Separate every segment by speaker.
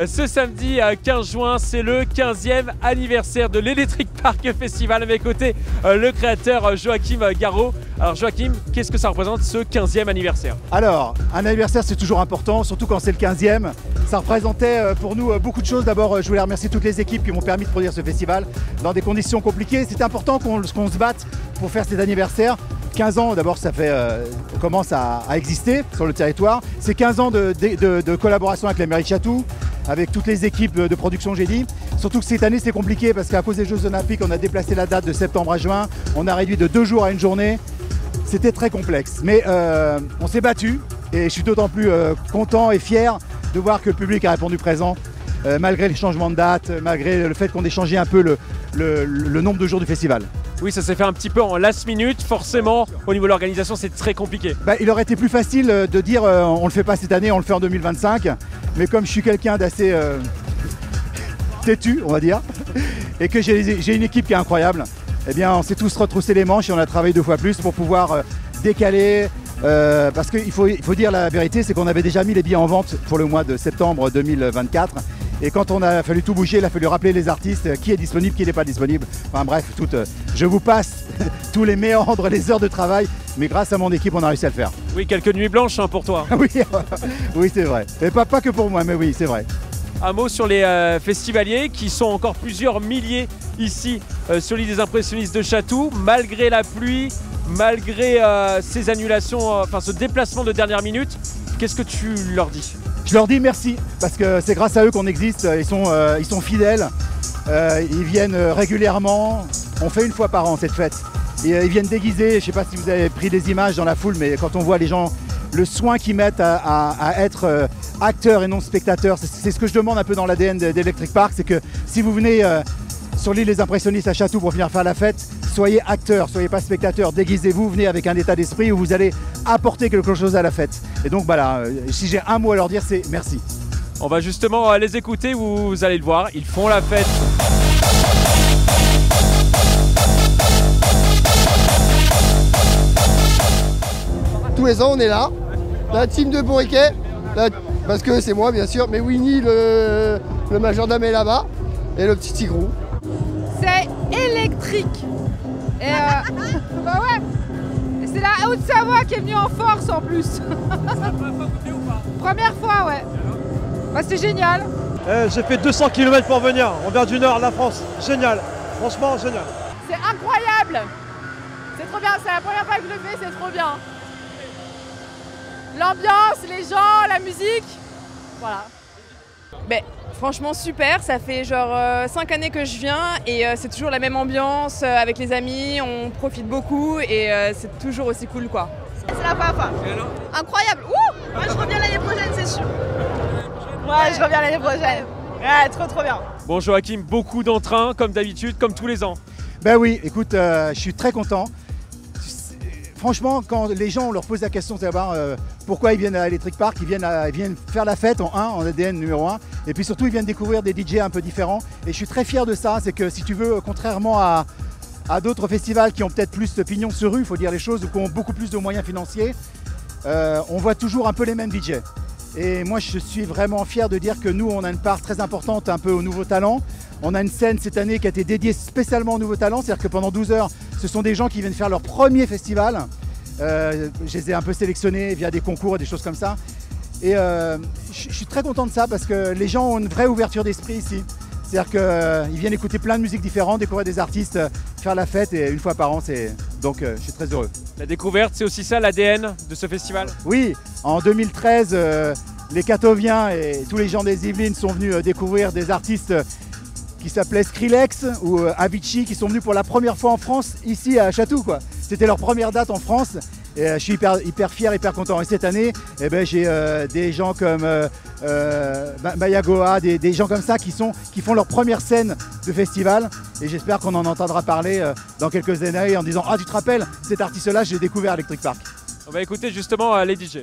Speaker 1: Ce samedi 15 juin, c'est le 15e anniversaire de l'Electric Park Festival. À mes côtés, le créateur Joachim Garraud. Alors Joachim, qu'est-ce que ça représente ce 15e anniversaire?
Speaker 2: Alors, un anniversaire c'est toujours important, surtout quand c'est le 15e. Ça représentait pour nous beaucoup de choses. D'abord, je voulais remercier toutes les équipes qui m'ont permis de produire ce festival dans des conditions compliquées. C'était important qu'on se batte pour faire cet anniversaire. 15 ans, d'abord, ça fait, commence à exister sur le territoire. C'est 15 ans de collaboration avec la mairie de Chatou, avec toutes les équipes de production, j'ai dit. Surtout que cette année, c'est compliqué parce qu'à cause des Jeux Olympiques, on a déplacé la date de septembre à juin. On a réduit de 2 jours à 1 journée. C'était très complexe. Mais on s'est battu et je suis d'autant plus content et fier de voir que le public a répondu présent. Malgré les changements de date, malgré le fait qu'on ait changé un peu le nombre de jours du festival.
Speaker 1: Oui, ça s'est fait un petit peu en last minute. Forcément, au niveau de l'organisation, c'est très compliqué.
Speaker 2: Il aurait été plus facile de dire on le fait pas cette année, on le fait en 2025. Mais comme je suis quelqu'un d'assez têtu, on va dire, et que j'ai une équipe qui est incroyable, eh bien on s'est tous retroussé les manches et on a travaillé 2 fois plus pour pouvoir décaler. Parce qu'il faut dire la vérité, c'est qu'on avait déjà mis les billets en vente pour le mois de septembre 2024. Et quand on a fallu tout bouger, il a fallu rappeler les artistes, qui est disponible, qui n'est pas disponible. Enfin bref, je vous passe tous les méandres, les heures de travail, mais grâce à mon équipe, on a réussi à le faire.
Speaker 1: Oui, quelques nuits blanches pour toi.
Speaker 2: Oui, oui c'est vrai. Et pas que pour moi, mais oui, c'est vrai.
Speaker 1: Un mot sur les festivaliers qui sont encore plusieurs milliers ici sur l'île des Impressionnistes de Chatou, malgré la pluie, malgré ces annulations, enfin ce déplacement de dernière minute. Qu'est-ce que tu leur dis?
Speaker 2: Je leur dis merci, parce que c'est grâce à eux qu'on existe, ils sont fidèles, ils viennent régulièrement, on fait 1 fois par an cette fête. Et ils viennent déguisés, je ne sais pas si vous avez pris des images dans la foule, mais quand on voit les gens, le soin qu'ils mettent à être acteurs et non spectateurs, c'est ce que je demande un peu dans l'ADN d'Electric Park, c'est que si vous venez sur l'île des Impressionnistes à Chatou pour venir faire la fête, soyez acteurs, soyez pas spectateurs, déguisez-vous, venez avec un état d'esprit où vous allez apporter quelque chose à la fête. Et donc voilà, si j'ai un mot à leur dire, c'est merci.
Speaker 1: On va justement les écouter, vous allez le voir, ils font la fête.
Speaker 3: Tous les ans on est là, la team de Bourriquet, parce que c'est moi bien sûr, mais Winnie le majordome est là-bas, et le petit Tigrou.
Speaker 4: C'est électrique. Et bah ouais. Et c'est la Haute-Savoie qui est venue en force en plus.
Speaker 1: C'est la première fois que tu es ou pas?
Speaker 4: Première fois, ouais. Bah c'est génial.
Speaker 5: J'ai fait 200 km pour venir, on vient du nord de la France. Génial, franchement génial.
Speaker 4: C'est incroyable. C'est trop bien, c'est la première fois que je le fais, c'est trop bien. L'ambiance, les gens, la musique, voilà.
Speaker 6: Ben, franchement super, ça fait genre 5 années que je viens et c'est toujours la même ambiance avec les amis, on profite beaucoup et c'est toujours aussi cool quoi.
Speaker 7: C'est la première fois. Incroyable. Ouh, moi je reviens l'année prochaine, c'est sûr. Ouais, je reviens l'année prochaine. Ouais, trop bien.
Speaker 1: Bon Joachim, beaucoup d'entrain comme d'habitude, comme tous les ans.
Speaker 2: Ben oui, écoute, je suis très content. Franchement, quand les gens on leur pose la question de savoir pourquoi ils viennent à Electric Park, ils viennent faire la fête en ADN numéro 1. Et puis surtout, ils viennent découvrir des DJ un peu différents. Et je suis très fier de ça, c'est que si tu veux, contrairement à d'autres festivals qui ont peut-être plus de pignon sur rue, il faut dire les choses, ou qui ont beaucoup plus de moyens financiers, on voit toujours un peu les mêmes DJ. Et moi, je suis vraiment fier de dire que nous, on a une part très importante un peu aux nouveaux talents. On a une scène cette année qui a été dédiée spécialement aux nouveaux talents, c'est-à-dire que pendant 12 heures, ce sont des gens qui viennent faire leur premier festival. Je les ai un peu sélectionnés via des concours et des choses comme ça. Et je suis très content de ça parce que les gens ont une vraie ouverture d'esprit ici. C'est-à-dire qu'ils viennent écouter plein de musiques différentes, découvrir des artistes, faire la fête et 1 fois par an, donc je suis très heureux.
Speaker 1: La découverte, c'est aussi ça l'ADN de ce festival?
Speaker 2: Oui, en 2013, les Catoviens et tous les gens des Yvelines sont venus découvrir des artistes qui s'appelaient Skrillex ou Avicii qui sont venus pour la première fois en France, ici à Chatou, quoi. C'était leur première date en France et je suis hyper fier, hyper content. Et cette année, eh ben, j'ai des gens comme Mayagoa, des gens comme ça qui font leur première scène de festival et j'espère qu'on en entendra parler dans quelques années en disant « Ah, tu te rappelles, cet artiste-là, j'ai découvert à Electric Park ».
Speaker 1: On va écouter justement les DJ.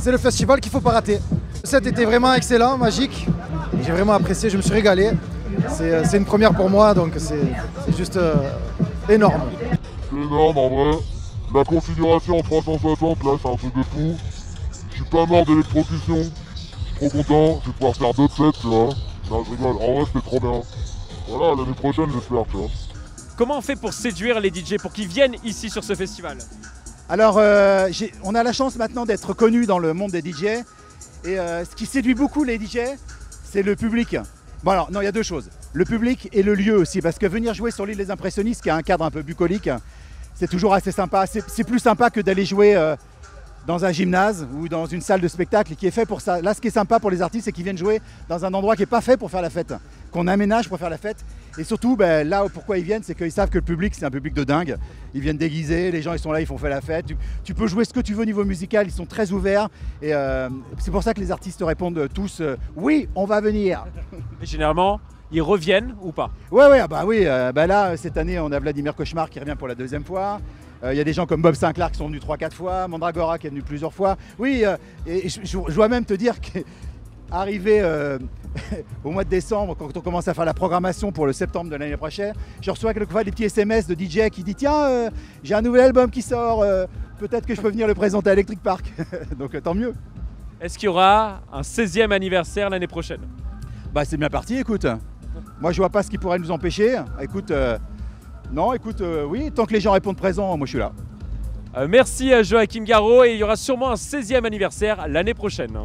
Speaker 8: C'est le festival qu'il ne faut pas rater. Cet était vraiment excellent, magique. J'ai vraiment apprécié, je me suis régalé. C'est une première pour moi, donc c'est juste énorme.
Speaker 9: C'est énorme en vrai. La configuration 360, là, c'est un truc de fou. Je suis pas mort d'électrocution. Je suis trop content. Je vais pouvoir faire d'autres sets, tu vois. Non, je rigole. En vrai, c'était trop bien. Voilà, l'année prochaine, j'espère, tu vois.
Speaker 1: Comment on fait pour séduire les DJ, pour qu'ils viennent ici sur ce festival?
Speaker 2: Alors, on a la chance maintenant d'être connus dans le monde des DJ. Et ce qui séduit beaucoup les DJ, c'est le public. Bon alors, non, il y a deux choses. Le public et le lieu aussi. Parce que venir jouer sur l'île des Impressionnistes, qui a un cadre un peu bucolique, c'est toujours assez sympa. C'est plus sympa que d'aller jouer dans un gymnase ou dans une salle de spectacle qui est fait pour ça. Là, ce qui est sympa pour les artistes, c'est qu'ils viennent jouer dans un endroit qui n'est pas fait pour faire la fête, qu'on aménage pour faire la fête. Et surtout, là, pourquoi ils viennent, c'est qu'ils savent que le public, c'est un public de dingue. Ils viennent déguisés, les gens, ils sont là, ils font faire la fête. Tu peux jouer ce que tu veux au niveau musical, ils sont très ouverts. Et c'est pour ça que les artistes répondent tous oui, on va venir.
Speaker 1: Et généralement, ils reviennent ou pas?
Speaker 2: Ouais, bah oui. Là, cette année, on a Vladimir Cauchemar qui revient pour la deuxième fois. Il y a des gens comme Bob Sinclair qui sont venus 3-4 fois, Mandragora qui est venu plusieurs fois. Oui, et je dois même te dire qu'arrivé au mois de décembre, quand on commence à faire la programmation pour le septembre de l'année prochaine, je reçois quelquefois des petits SMS de DJ qui disent tiens, j'ai un nouvel album qui sort, peut-être que je peux venir le présenter à Electric Park. Donc tant mieux.
Speaker 1: Est-ce qu'il y aura un 16e anniversaire l'année prochaine?
Speaker 2: Bah c'est bien parti, écoute. Moi je vois pas ce qui pourrait nous empêcher. Écoute, non, écoute, oui, tant que les gens répondent présent, moi je suis là.
Speaker 1: Merci à Joachim Garraud et il y aura sûrement un 16e anniversaire l'année prochaine.